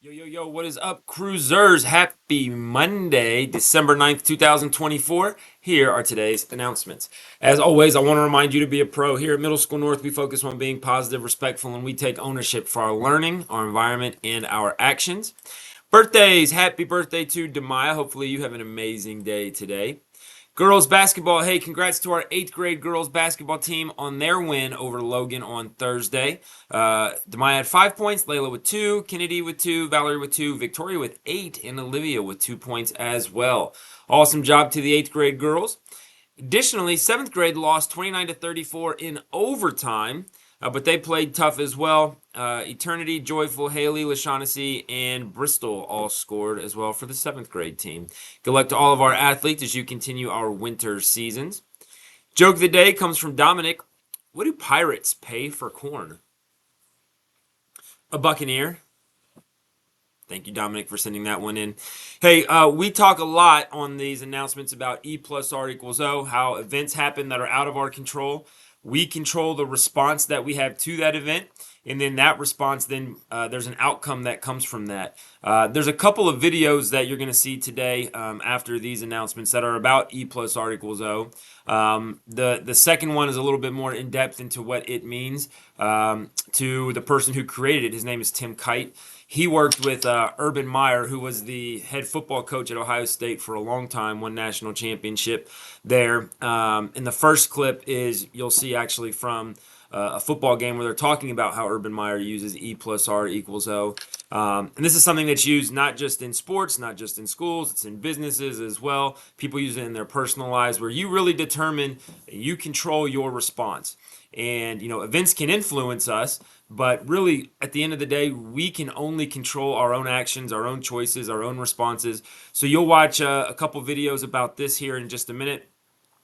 Yo, yo, yo, what is up, cruisers? Happy Monday, December 9th, 2024. Here are today's announcements. As always, I want to remind you to be a pro. Here at Middle School North, we focus on being positive, respectful, and we take ownership for our learning, our environment, and our actions. Birthdays, happy birthday to Demaya. Hopefully, you have an amazing day today. Girls basketball, hey, congrats to our 8th grade girls basketball team on their win over Logan on Thursday. Demaya had 5 points, Layla with two, Kennedy with two, Valerie with two, Victoria with eight, and Olivia with 2 points as well. Awesome job to the 8th grade girls. Additionally, 7th grade lost 29 to 34 in overtime, but they played tough as well. Eternity, Joyful, Haley, Lashaughnessy, and Bristol all scored as well for the 7th grade team. Good luck to all of our athletes as you continue our winter seasons. Joke of the day comes from Dominic. What do pirates pay for corn? A buccaneer. Thank you, Dominic, for sending that one in. Hey, we talk a lot on these announcements about E plus R equals O, how events happen that are out of our control. We control the response that we have to that event, and then that response, then there's an outcome that comes from that. There's a couple of videos that you're going to see today after these announcements that are about E plus R equals O. The second one is a little bit more in depth into what it means to the person who created it. His name is Tim Kite. He worked with Urban Meyer, who was the head football coach at Ohio State for a long time, won national championship there. And the first clip is you'll see actually from a football game where they're talking about how Urban Meyer uses E plus R equals O. And this is something that's used not just in sports, not just in schools, it's in businesses as well. People use it in their personal lives where you really determine, you control your response. And, events can influence us, but really, at the end of the day, we can only control our own actions, our own choices, our own responses. So you'll watch a couple videos about this here in just a minute.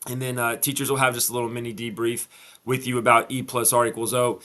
And then teachers will have just a little mini debrief with you about E plus R equals O.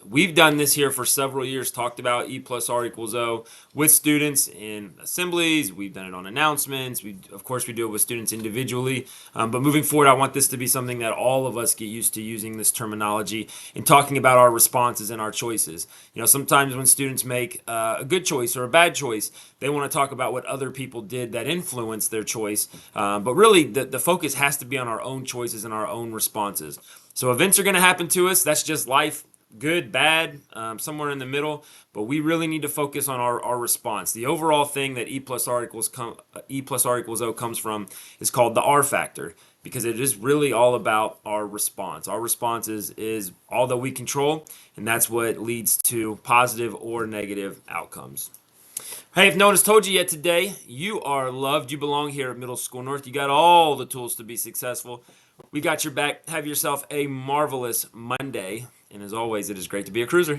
We've done this here for several years, talked about E plus R equals O with students in assemblies. We've done it on announcements. Of course, we do it with students individually. But moving forward, I want this to be something that all of us get used to using this terminology and talking about our responses and our choices. Sometimes when students make a good choice or a bad choice, they want to talk about what other people did that influenced their choice. But really, the focus has to be on our own choices and our own responses. So events are going to happen to us. That's just life. Good, bad, somewhere in the middle. But we really need to focus on our response. The overall thing that E plus R equals O comes from is called the R factor, because it is really all about our response. Our response is all that we control, and that's what leads to positive or negative outcomes. Hey, if no one has told you yet today, you are loved. You belong here at Middle School North. You got all the tools to be successful. We got your back. Have yourself a marvelous Monday. And as always, it is great to be a cruiser.